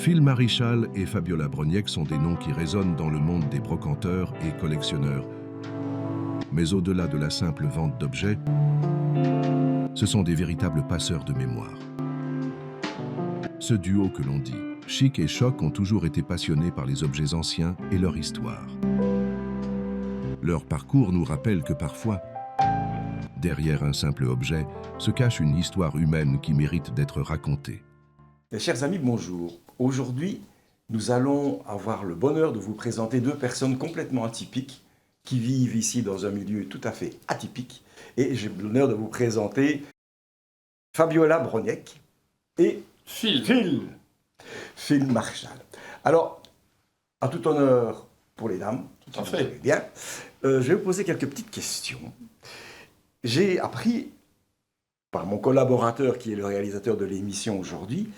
Phil Marichal et Fabiola Broniec sont des noms qui résonnent dans le monde des brocanteurs et collectionneurs. Mais au-delà de la simple vente d'objets, ce sont des véritables passeurs de mémoire. Ce duo que l'on dit Chic et Choc ont toujours été passionnés par les objets anciens et leur histoire. Leur parcours nous rappelle que parfois, derrière un simple objet, se cache une histoire humaine qui mérite d'être racontée. Mes chers amis, bonjour. Aujourd'hui, nous allons avoir le bonheur de vous présenter deux personnes complètement atypiques qui vivent ici dans un milieu tout à fait atypique. Et j'ai l'honneur de vous présenter Fabiola Broniec et Phil Marichal. Alors, à tout honneur pour les dames, tout à fait. Bien, je vais vous poser quelques petites questions. J'ai appris par mon collaborateur qui est le réalisateur de l'émission aujourd'hui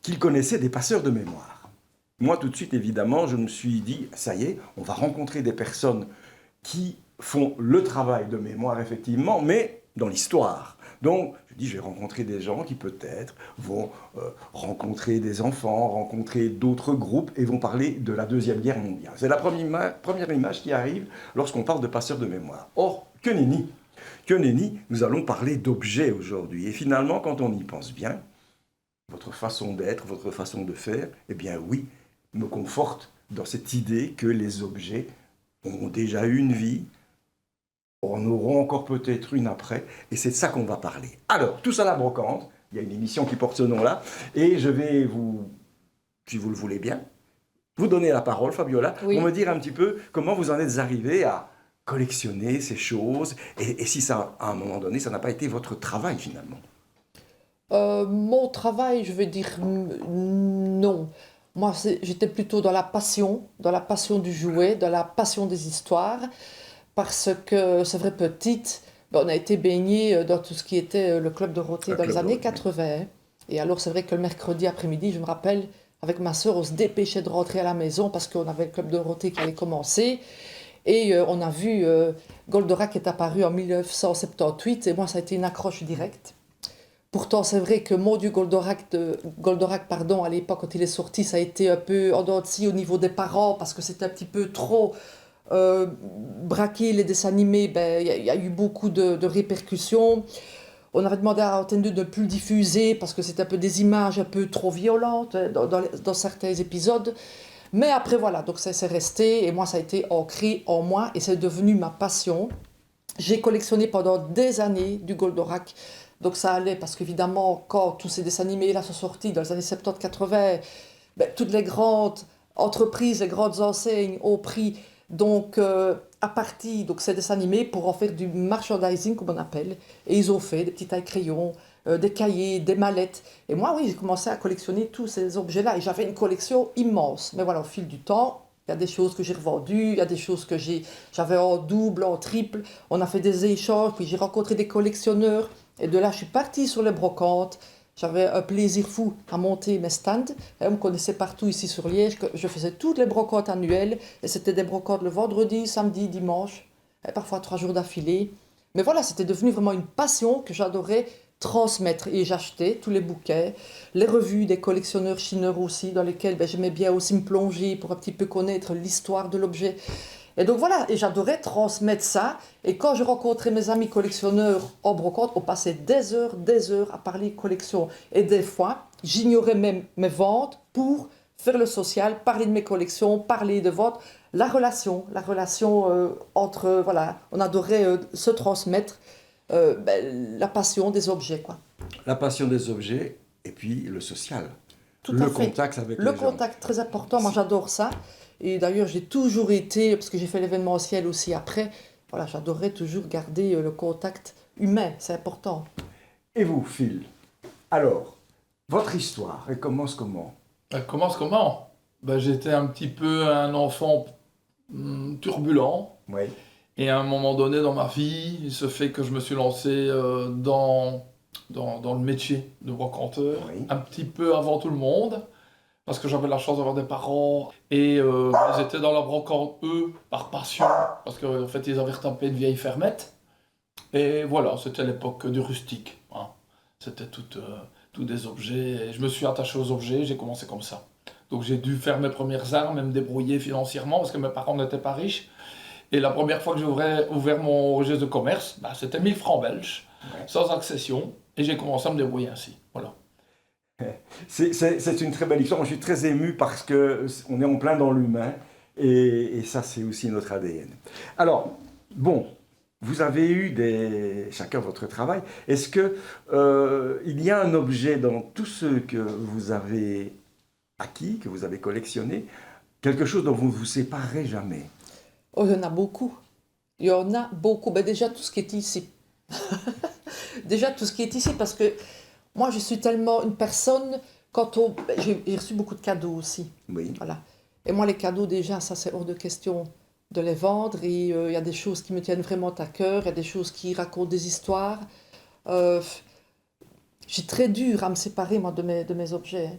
qu'il connaissait des passeurs de mémoire. Moi, tout de suite, évidemment, je me suis dit, ça y est, on va rencontrer des personnes qui font le travail de mémoire, effectivement, mais dans l'histoire. Donc, je dis, je vais rencontrer des gens qui peut-être vont rencontrer des enfants, rencontrer d'autres groupes et vont parler de la Deuxième Guerre mondiale. C'est la première image qui arrive lorsqu'on parle de passeurs de mémoire. Or, que nenni, nous allons parler d'objets aujourd'hui. Et finalement, quand on y pense bien, votre façon d'être, votre façon de faire, eh bien oui, me conforte dans cette idée que les objets ont déjà eu une vie, en auront encore peut-être une après, et c'est de ça qu'on va parler. Alors, Tous à la brocante, il y a une émission qui porte ce nom-là, et je vais vous, si vous le voulez bien, vous donner la parole, Fabiola, Oui. pour me dire un petit peu comment vous en êtes arrivée à collectionner ces choses, et si ça, à un moment donné, ça n'a pas été votre travail finalement. Mon travail, je vais dire non. Moi, j'étais plutôt dans la passion du jouet, dans la passion des histoires, parce que c'est vrai, petite, on a été baignés dans tout ce qui était le Club Dorothée dans les années 80. Et alors, c'est vrai que le mercredi après-midi, je me rappelle, avec ma sœur, on se dépêchait de rentrer à la maison parce qu'on avait le Club Dorothée qui allait commencer. Et on a vu Goldorak qui est apparu en 1978, et moi, ça a été une accroche directe. Pourtant, c'est vrai que mon Dieu, Goldorak, à l'époque, quand il est sorti, ça a été un peu en dents de scie au niveau des parents, parce que c'était un petit peu trop braqué, les dessins animés. Il y a eu beaucoup de répercussions. On avait demandé à Antenne 2 de ne plus le diffuser, parce que c'était un peu des images un peu trop violentes dans certains épisodes. Mais après, voilà, donc ça s'est resté, et moi, ça a été ancré en moi, et c'est devenu ma passion. J'ai collectionné pendant des années du Goldorak. Donc ça allait, parce qu'évidemment, quand tous ces dessins animés-là sont sortis dans les années 70-80, toutes les grandes entreprises, les grandes enseignes ont pris donc, à partie donc, ces dessins animés pour en faire du merchandising, comme on appelle. Et ils ont fait des petits tailles-crayons, des cahiers, des mallettes. Et moi, oui, j'ai commencé à collectionner tous ces objets-là. Et j'avais une collection immense. Mais voilà, au fil du temps, il y a des choses que j'ai revendues, il y a des choses que j'avais en double, en triple. On a fait des échanges, puis j'ai rencontré des collectionneurs. Et de là, je suis partie sur les brocantes. J'avais un plaisir fou à monter mes stands. Et on me connaissait partout ici sur Liège. Je faisais toutes les brocantes annuelles. Et c'était des brocantes le vendredi, samedi, dimanche. Et parfois 3 jours d'affilée. Mais voilà, c'était devenu vraiment une passion que j'adorais transmettre. Et j'achetais tous les bouquets, les revues des collectionneurs chineurs aussi, dans lesquelles j'aimais bien aussi me plonger pour un petit peu connaître l'histoire de l'objet. Et donc voilà, et j'adorais transmettre ça. Et quand je rencontrais mes amis collectionneurs en brocante, on passait des heures à parler collection. Et des fois, j'ignorais même mes ventes pour faire le social, parler de mes collections, parler de ventes. La relation entre, voilà, on adorait se transmettre la passion des objets, quoi. La passion des objets et puis le social. Tout à fait. Contact avec les gens. Le contact, très important. Moi, j'adore ça. Et d'ailleurs, j'ai toujours été, parce que j'ai fait l'événementiel aussi après, voilà, j'adorais toujours garder le contact humain, c'est important. Et vous, Phil, alors, votre histoire, elle commence comment? Elle commence comment? J'étais un petit peu un enfant turbulent. Oui. Et à un moment donné dans ma vie, il se fait que je me suis lancé dans le métier de brocanteur, Oui. un petit peu avant tout le monde. Parce que j'avais la chance d'avoir des parents et ils étaient dans la brocante, eux, par passion, parce qu'en fait, ils avaient retapé une vieille fermette. Et voilà, c'était l'époque du rustique. Hein. C'était tout des objets. Et je me suis attaché aux objets, j'ai commencé comme ça. Donc j'ai dû faire mes premières armes et me débrouiller financièrement parce que mes parents n'étaient pas riches. Et la première fois que j'ai ouvert mon registre de commerce, bah, c'était 1000 francs belges, sans accession, et j'ai commencé à me débrouiller ainsi. Voilà. C'est une très belle histoire. Moi, je suis très ému parce qu'on est en plein dans l'humain et ça, c'est aussi notre ADN. Alors, bon, vous avez eu chacun votre travail. Est-ce que il y a un objet dans tout ce que vous avez acquis, que vous avez collectionné, quelque chose dont vous ne vous séparez jamais? Oh, il y en a beaucoup. Il y en a beaucoup. Ben, déjà, tout ce qui est ici. Déjà, tout ce qui est ici, parce que moi, je suis tellement une personne, j'ai reçu beaucoup de cadeaux aussi. Oui. Voilà. Et moi, les cadeaux, déjà, ça, c'est hors de question de les vendre. Et il y a des choses qui me tiennent vraiment à cœur. Il y a des choses qui racontent des histoires. J'ai très dur à me séparer, moi, de mes objets.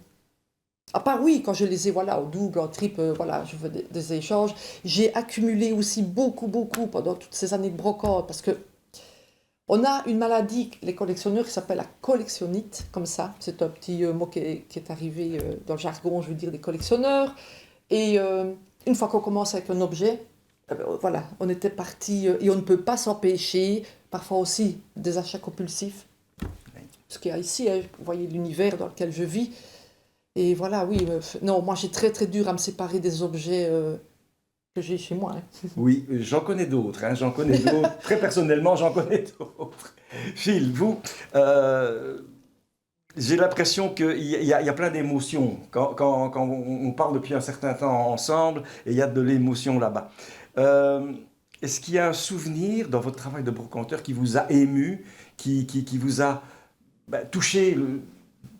À part, oui, quand je les ai, voilà, au double, en triple, voilà, je veux des échanges. J'ai accumulé aussi beaucoup pendant toutes ces années de brocante, parce que on a une maladie, les collectionneurs, qui s'appelle la collectionnite, comme ça. C'est un petit mot qui est arrivé dans le jargon, je veux dire, des collectionneurs. Et une fois qu'on commence avec un objet, voilà, on était parti, et on ne peut pas s'empêcher, parfois aussi des achats compulsifs. Ce qu'il y a ici, hein, vous voyez l'univers dans lequel je vis. Et voilà, oui, non, moi j'ai très dur à me séparer des objets que j'ai chez moi. Hein. Oui, j'en connais d'autres, Très personnellement, j'en connais d'autres. Phil, vous, j'ai l'impression qu'il y a plein d'émotions quand on parle depuis un certain temps ensemble et il y a de l'émotion là-bas. Est-ce qu'il y a un souvenir dans votre travail de brocanteur qui vous a ému, qui vous a touché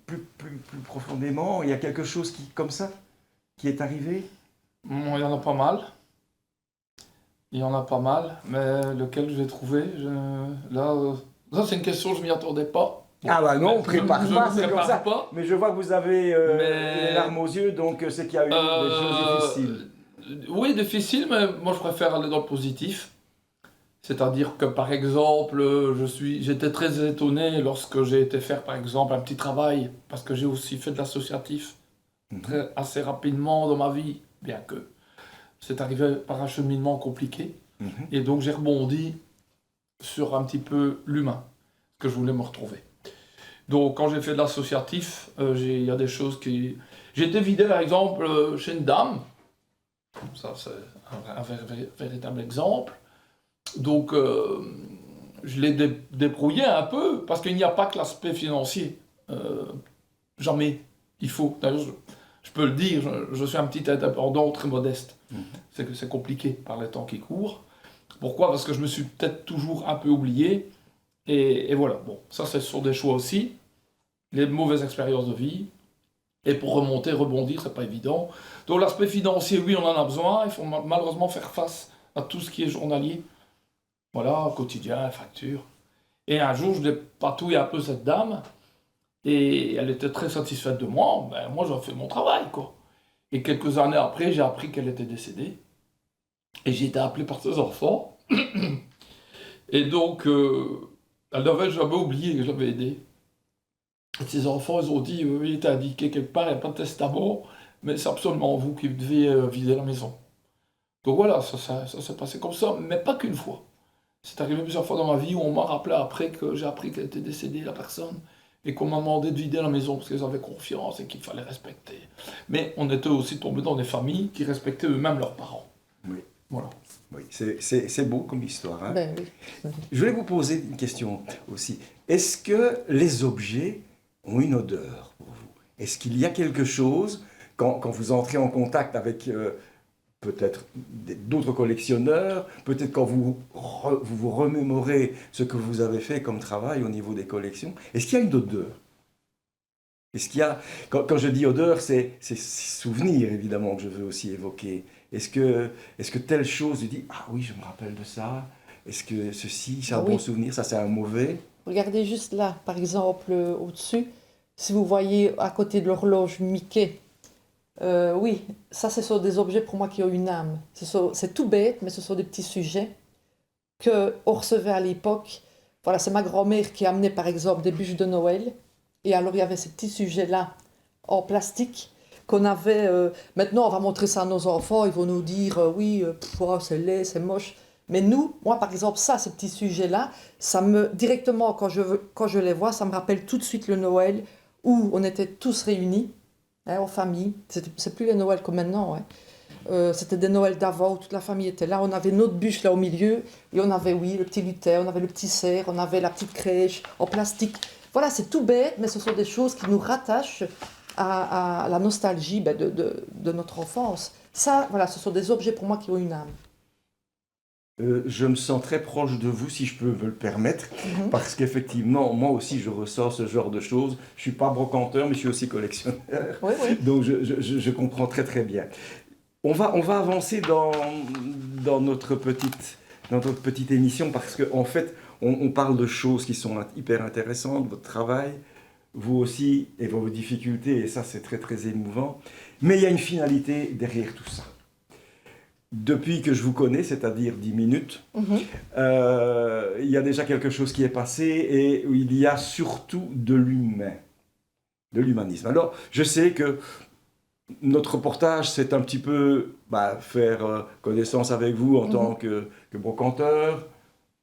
plus profondément? Il y a quelque chose comme ça qui est arrivé? Il y en a pas mal. Il y en a pas mal, mais lequel je vais trouver, ça c'est une question, je m'y attendais pas. Ah bah non, on prépare pas, c'est comme ça. Pas. Mais je vois que vous avez les larmes aux yeux, donc c'est qu'il y a eu des choses difficiles. Oui, difficiles, mais moi je préfère aller dans le positif. C'est-à-dire que par exemple, j'étais très étonné lorsque j'ai été faire par exemple un petit travail, parce que j'ai aussi fait de l'associatif assez rapidement dans ma vie, bien que c'est arrivé par un cheminement compliqué. Et donc j'ai rebondi sur un petit peu l'humain, que je voulais me retrouver. Donc quand j'ai fait de l'associatif, il y a des choses qui... J'ai été vidé par exemple chez une dame, ça c'est un véritable exemple. Donc je l'ai débrouillé un peu, parce qu'il n'y a pas que l'aspect financier. Jamais. Il faut. D'ailleurs, je peux le dire, je suis un petit indépendant très modeste. C'est compliqué par les temps qui courent. Pourquoi? Parce que je me suis peut-être toujours un peu oublié. Et voilà, bon, ça ce sont des choix aussi. Les mauvaises expériences de vie. Et pour rebondir, c'est pas évident. Donc l'aspect financier, oui, on en a besoin. Il faut malheureusement faire face à tout ce qui est journalier. Voilà, quotidien, facture. Et un jour, je dépatouille un peu cette dame. Et elle était très satisfaite de moi. Ben, moi, j'ai fait mon travail, quoi. Et quelques années après, j'ai appris qu'elle était décédée. Et j'ai été appelé par ses enfants. Et donc, elle n'avait jamais oublié que je l'avais aidée. Et ses enfants, ils ont dit, il était indiqué quelque part, il n'y a pas de testament, mais c'est absolument vous qui devez vider la maison. Donc voilà, ça s'est passé comme ça, mais pas qu'une fois. C'est arrivé plusieurs fois dans ma vie où on m'a rappelé après que j'ai appris qu'elle était décédée, la personne, et qu'on m'a demandé de vider la maison parce qu'ils avaient confiance et qu'il fallait respecter. Mais on était aussi tombés dans des familles qui respectaient eux-mêmes leurs parents. Oui. Voilà. Oui, c'est beau comme histoire. Hein? Ben oui. Je voulais vous poser une question aussi. Est-ce que les objets ont une odeur pour vous? Est-ce qu'il y a quelque chose, quand vous entrez en contact avec peut-être d'autres collectionneurs, peut-être quand vous remémorez ce que vous avez fait comme travail au niveau des collections, est-ce qu'il y a une odeur? Est-ce qu'il y a, quand je dis odeur, c'est souvenir évidemment que je veux aussi évoquer. Est-ce que telle chose, je dis, ah oui, je me rappelle de ça. Est-ce que ceci, c'est un bon souvenir, ça c'est un mauvais? Regardez juste là, par exemple, au-dessus, si vous voyez à côté de l'horloge Mickey, oui, ça ce sont des objets pour moi qui ont une âme. C'est tout bête, mais ce sont des petits sujets qu'on recevait à l'époque. Voilà, c'est ma grand-mère qui amenait par exemple des bûches de Noël. Et alors il y avait ces petits sujets-là en plastique. qu'on avait. Maintenant, on va montrer ça à nos enfants, ils vont nous dire oui, oh, c'est laid, c'est moche. Mais nous, moi par exemple, ça, ces petits sujets-là, ça me directement quand je les vois, ça me rappelle tout de suite le Noël où on était tous réunis, hein, en famille. C'est plus les Noëls comme maintenant, hein. C'était des Noëls d'avant où toute la famille était là. On avait notre bûche là au milieu et on avait, oui, le petit lutin, on avait le petit cerf, on avait la petite crèche en plastique. Voilà, c'est tout bête, mais ce sont des choses qui nous rattachent à la nostalgie de notre enfance. Ça, voilà, ce sont des objets pour moi qui ont une âme. Je me sens très proche de vous, si je peux me le permettre, parce qu'effectivement, moi aussi, je ressens ce genre de choses. Je suis pas brocanteur, mais je suis aussi collectionneur. Oui, oui. Donc, je comprends très, très bien. On va avancer dans notre petite émission, parce qu'en fait, on parle de choses qui sont hyper intéressantes, votre travail, vous aussi, et vos difficultés, et ça, c'est très, très émouvant. Mais il y a une finalité derrière tout ça. Depuis que je vous connais, c'est-à-dire 10 minutes, il y a déjà quelque chose qui est passé et où il y a surtout de l'humain, de l'humanisme. Alors, je sais que notre reportage, c'est un petit peu faire connaissance avec vous en tant que brocanteur,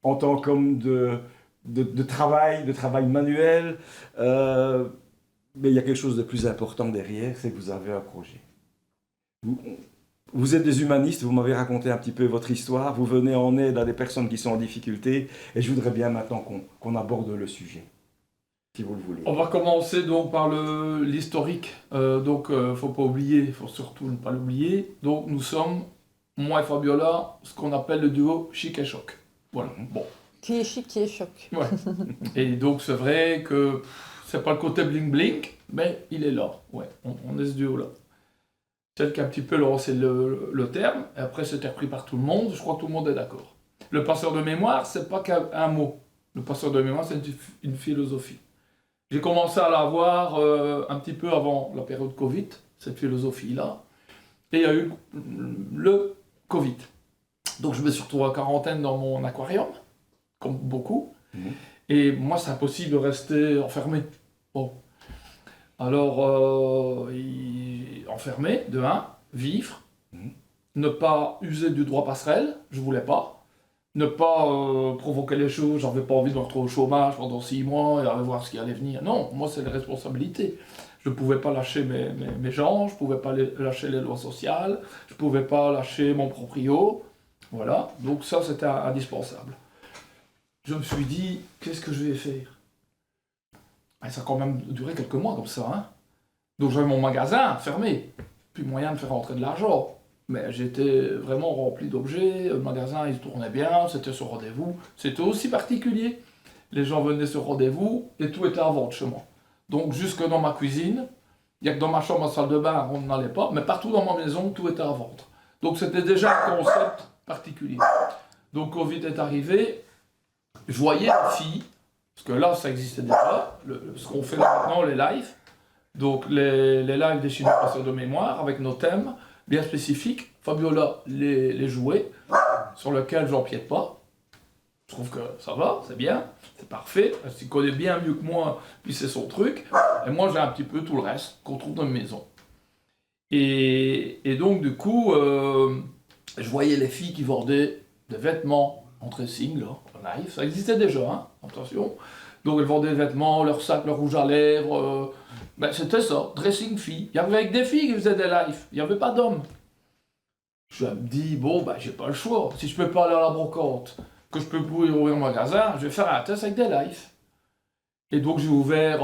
en tant qu'homme de travail manuel, mais il y a quelque chose de plus important derrière, c'est que vous avez un projet. Vous êtes des humanistes, vous m'avez raconté un petit peu votre histoire, vous venez en aide à des personnes qui sont en difficulté, et je voudrais bien maintenant qu'on aborde le sujet, si vous le voulez. On va commencer donc par l'historique. Faut pas oublier, il faut surtout ne pas l'oublier. Donc nous sommes, moi et Fabiola, ce qu'on appelle le duo chic et choc. Voilà, bon. Qui est chic, qui est choc. Ouais. Et donc c'est vrai que c'est pas le côté bling bling, mais il est là. Ouais, on est ce duo-là. Celle qui a un petit peu lancé le terme, et après c'était repris par tout le monde, je crois que tout le monde est d'accord. Le passeur de mémoire, c'est pas qu'un mot. Le passeur de mémoire, c'est une philosophie. J'ai commencé à l'avoir un petit peu avant la période Covid, cette philosophie-là, et il y a eu le Covid. Donc je me suis retrouvé en quarantaine dans mon aquarium, comme beaucoup, et moi c'est impossible de rester enfermé. Bon. Alors, enfermé, de 1, vivre, ne pas user du droit passerelle, je voulais pas, ne pas provoquer les choses, j'avais pas envie de me retrouver au chômage pendant 6 mois et aller voir ce qui allait venir. Non, moi c'est les responsabilités. Je ne pouvais pas lâcher mes gens, je ne pouvais pas lâcher les lois sociales, je ne pouvais pas lâcher mon proprio, voilà, donc ça c'était indispensable. Je me suis dit, qu'est-ce que je vais faire ? Et ça a quand même duré quelques mois comme ça, hein. Donc j'avais mon magasin fermé, plus moyen de faire rentrer de l'argent. Mais j'étais vraiment rempli d'objets, le magasin il tournait bien, c'était sur rendez-vous, c'était aussi particulier. Les gens venaient sur rendez-vous et tout était à vendre chez moi. Donc jusque dans ma cuisine, il n'y a que dans ma chambre, ma salle de bain, on n'allait pas, mais partout dans ma maison, tout était à vendre. Donc c'était déjà un concept particulier. Donc Covid est arrivé, je voyais une fille, parce que là, ça existait déjà, ce qu'on fait là maintenant, les lives. Donc, les lives des Chinois passeurs de mémoire, avec nos thèmes bien spécifiques. Fabiola les jouets, sur lesquels j'empiète pas. Je trouve que ça va, c'est bien, c'est parfait. Elle s'y connaît bien mieux que moi, puis c'est son truc. Et moi, j'ai un petit peu tout le reste qu'on trouve dans une maison. Et donc, du coup, je voyais les filles qui vendaient des vêtements en dressing, là, en live. Ça existait déjà, hein, attention. Donc elles vendaient des vêtements, leurs sacs, leur rouge à lèvres. C'était ça, dressing filles. Il y avait avec des filles qui faisaient des lives, il n'y avait pas d'hommes. Je me dis, j'ai pas le choix. Si je peux pas aller à la brocante, que je peux plus ouvrir mon magasin, je vais faire un test avec des lives. Et donc j'ai ouvert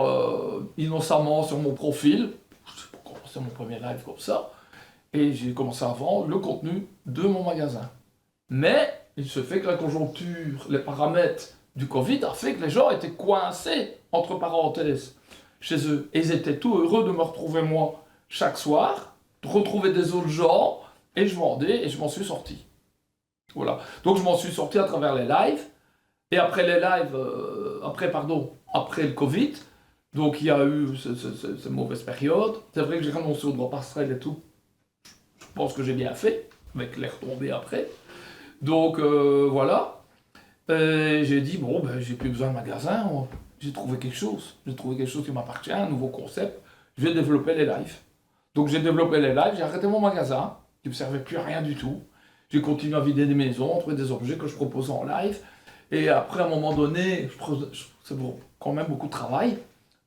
innocemment sur mon profil. Je sais pas comment c'est mon premier live comme ça. Et j'ai commencé à vendre le contenu de mon magasin. Mais il se fait que la conjoncture, les paramètres du Covid a fait que les gens étaient coincés, entre parenthèses, chez eux. Et ils étaient tout heureux de me retrouver moi chaque soir, de retrouver des autres gens, et je vendais, et je m'en suis sorti. Voilà. Donc je m'en suis sorti à travers les lives, et après les lives, après le Covid, donc il y a eu cette mauvaise période. C'est vrai que j'ai renoncé au droit passerelle et tout. Je pense que j'ai bien fait, avec les retombées après. Donc voilà. J'ai dit, j'ai plus besoin de magasin, j'ai trouvé quelque chose. J'ai trouvé quelque chose qui m'appartient, un nouveau concept. Je vais développer les lives. Donc j'ai développé les lives, j'ai arrêté mon magasin, qui ne me servait plus à rien du tout. J'ai continué à vider des maisons, trouver des objets que je proposais en live. Et après, à un moment donné, c'est quand même beaucoup de travail.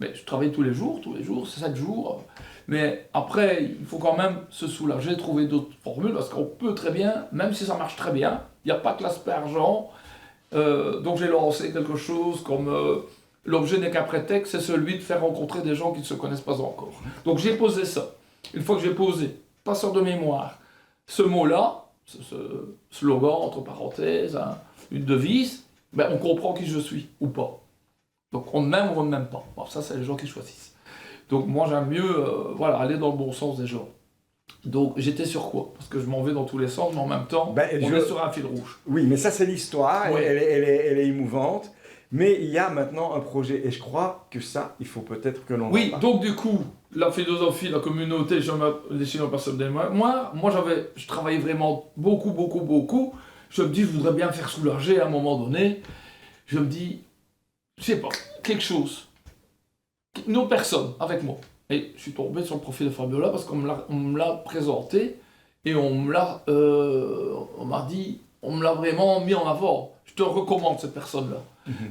Mais je travaille tous les jours, c'est 7 jours. Mais après, il faut quand même se soulager, trouver d'autres formules, parce qu'on peut très bien, même si ça marche très bien, il n'y a pas que l'aspect argent. Donc j'ai lancé quelque chose comme l'objet n'est qu'un prétexte, c'est celui de faire rencontrer des gens qui ne se connaissent pas encore. Donc j'ai posé ça. Une fois que j'ai posé, passeur de mémoire, ce mot-là, ce slogan entre parenthèses, hein, une devise, ben on comprend qui je suis ou pas. Donc on m'aime ou on ne m'aime pas. Bon, ça, c'est les gens qui choisissent. Donc moi, j'aime mieux voilà, aller dans le bon sens des gens. Donc j'étais sur quoi? Parce que je m'en vais dans tous les sens, mais en même temps, on est sur un fil rouge. Oui, mais ça, c'est l'histoire, Ouais. elle est émouvante. Mais il y a maintenant un projet, et je crois que ça, il faut peut-être que l'on en Oui, parle. donc du coup, la philosophie, la communauté, les Chinois personnes des moi, je travaillais vraiment beaucoup. Je me dis, je voudrais bien me faire soulager à un moment donné. Je me dis, je sais pas, quelque chose. Nos personnes avec moi. Et je suis tombé sur le profil de Fabiola parce qu'on me l'a présenté et on me l'a vraiment mis en avant. Je te recommande cette personne-là.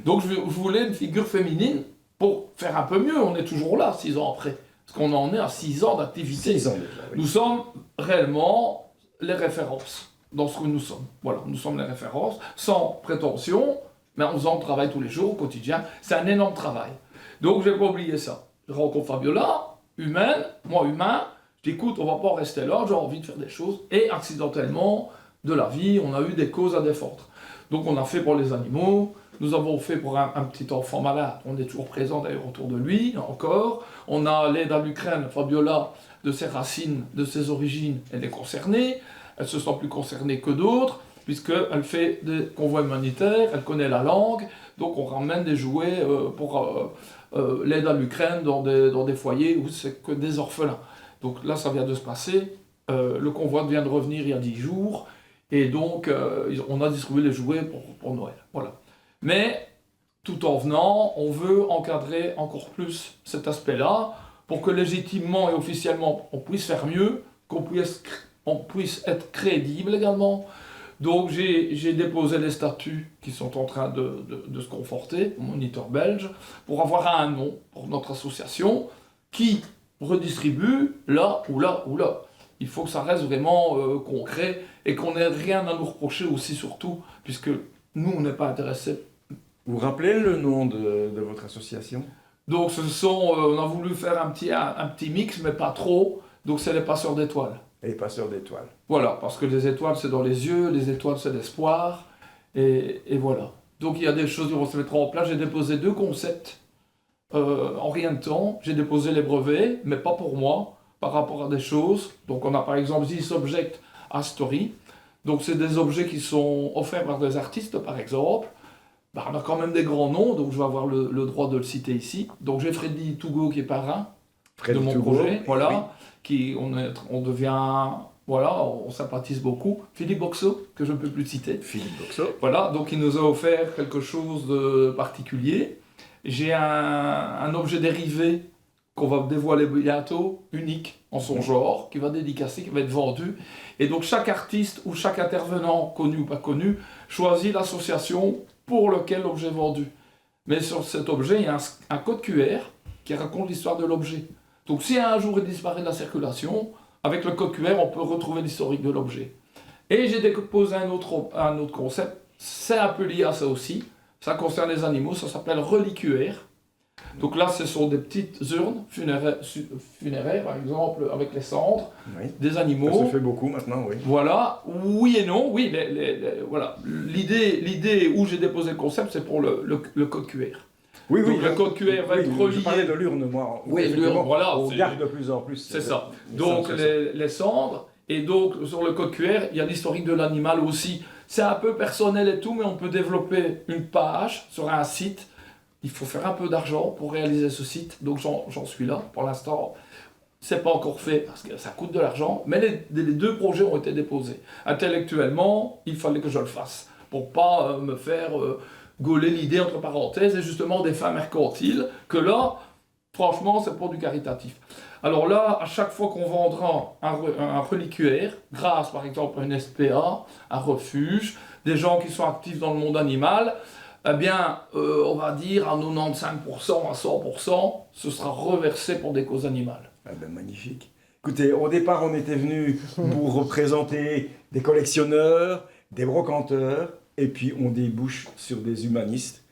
Donc je voulais une figure féminine pour faire un peu mieux. On est toujours là, 6 ans après. Parce qu'on en est à 6 ans d'activité. 6 ans déjà, oui. Nous sommes réellement les références dans ce que nous sommes. Voilà, nous sommes les références, sans prétention, mais en faisant le travail tous les jours, au quotidien. C'est un énorme travail. Donc j'ai pas oublié ça. Je rencontre Fabiola, humaine, moi humain. Je dis écoute, on va pas en rester là, j'ai envie de faire des choses. Et accidentellement, de la vie, on a eu des causes à défendre. Donc on a fait pour les animaux, nous avons fait pour un petit enfant malade, on est toujours présent d'ailleurs autour de lui, encore. On a l'aide à l'Ukraine, Fabiola, de ses racines, de ses origines, elle est concernée. Elle se sent plus concernée que d'autres, puisqu'elle fait des convois humanitaires, elle connaît la langue, donc on ramène des jouets pour l'aide à l'Ukraine dans des foyers où c'est que des orphelins. Donc là, ça vient de se passer. Le convoi vient de revenir il y a 10 jours. Et donc, on a distribué les jouets pour Noël. Voilà. Mais, tout en venant, on veut encadrer encore plus cet aspect-là pour que légitimement et officiellement, on puisse faire mieux, qu'on puisse être crédible également. Donc, j'ai déposé les statuts qui sont en train de se conforter, au Moniteur belge, pour avoir un nom pour notre association qui redistribue là ou là ou là. Il faut que ça reste vraiment concret et qu'on n'ait rien à nous reprocher aussi surtout, puisque nous, on n'est pas intéressés. Vous rappelez le nom de votre association? Donc on a voulu faire un petit mix, mais pas trop, donc c'est les passeurs d'étoiles. Les passeurs d'étoiles. Voilà, parce que les étoiles c'est dans les yeux, les étoiles c'est l'espoir, et voilà. Donc il y a des choses qui vont se mettre en place, j'ai déposé 2 concepts en rien de temps, j'ai déposé les brevets, mais pas pour moi, par rapport à des choses. Donc on a par exemple This Object a Story. Donc c'est des objets qui sont offerts par des artistes par exemple. Ben, on a quand même des grands noms, donc je vais avoir le droit de le citer ici. Donc j'ai Freddy Tougo qui est parrain de mon projet, voilà, oui. On devient, voilà, on sympathise beaucoup. Philippe Boxo, que je ne peux plus citer. Philippe Boxo. Voilà, donc il nous a offert quelque chose de particulier. J'ai un objet dérivé qu'on va dévoiler bientôt, unique en son genre, qui va dédicacer, qui va être vendu. Et donc chaque artiste ou chaque intervenant, connu ou pas connu, choisit l'association pour laquelle l'objet est vendu. Mais sur cet objet, il y a un code QR qui raconte l'histoire de l'objet. Donc si un jour il disparaît de la circulation, avec le code QR, on peut retrouver l'historique de l'objet. Et j'ai déposé un autre concept, c'est un peu lié à ça aussi, ça concerne les animaux, ça s'appelle reliquaire. Donc là, ce sont des petites urnes funéraires, par exemple, avec les cendres des animaux. Ça se fait beaucoup maintenant, oui. Voilà, oui et non, oui, voilà. L'idée où j'ai déposé le concept, c'est pour le code QR. Oui, oui. Donc, le code QR va être relié. Je parlais de l'urne, moi. Oui, l'urne, voilà. On garde de plus en plus. C'est ça. Donc les cendres, et donc sur le code QR, il y a l'historique de l'animal aussi. C'est un peu personnel et tout, mais on peut développer une page sur un site. Il faut faire un peu d'argent pour réaliser ce site, donc j'en suis là. Pour l'instant, c'est pas encore fait parce que ça coûte de l'argent, mais les 2 projets ont été déposés. Intellectuellement, il fallait que je le fasse pour pas me faire gauler l'idée entre parenthèses et justement des fins mercantiles, que là, franchement, c'est pour du caritatif. Alors là, à chaque fois qu'on vendra un reliquaire, grâce par exemple à une SPA, un refuge, des gens qui sont actifs dans le monde animal, eh bien, on va dire à 95%, à 100%, ce sera reversé pour des causes animales. Ah ben, magnifique. Écoutez, au départ, on était venu pour représenter des collectionneurs, des brocanteurs, et puis on débouche sur des humanistes.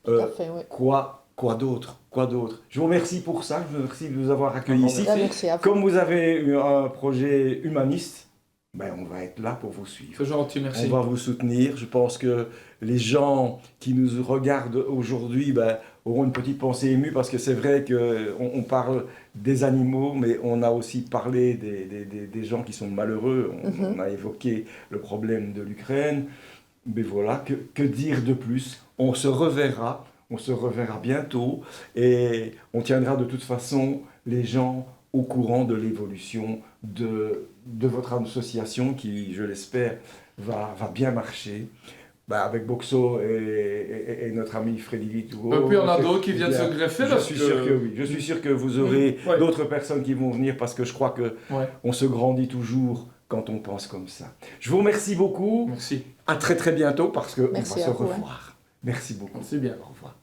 Tout à fait, oui. Quoi d'autre? Quoi d'autre? Je vous remercie pour ça, je vous remercie de nous avoir accueillis ici. Ah, merci à vous. Comme vous avez eu un projet humaniste, ben on va être là pour vous suivre. C'est gentil, merci. On va vous soutenir. Je pense que les gens qui nous regardent aujourd'hui auront une petite pensée émue parce que c'est vrai qu'on parle des animaux, mais on a aussi parlé des gens qui sont malheureux. On a évoqué le problème de l'Ukraine. Mais voilà, que dire de plus? On se reverra bientôt et on tiendra de toute façon les gens au courant de l'évolution de votre association qui, je l'espère, va bien marcher. Avec Boxo et notre ami Freddy Litour. Et puis il y en a d'autres qui viennent se greffer. Je suis sûr que oui. Je suis sûr que vous aurez Ouais. d'autres personnes qui vont venir parce que je crois que Ouais. on se grandit toujours quand on pense comme ça. Je vous remercie beaucoup. Merci. À très très bientôt parce qu'on va Merci se à vous, revoir. Merci beaucoup. C'est bien. Au revoir.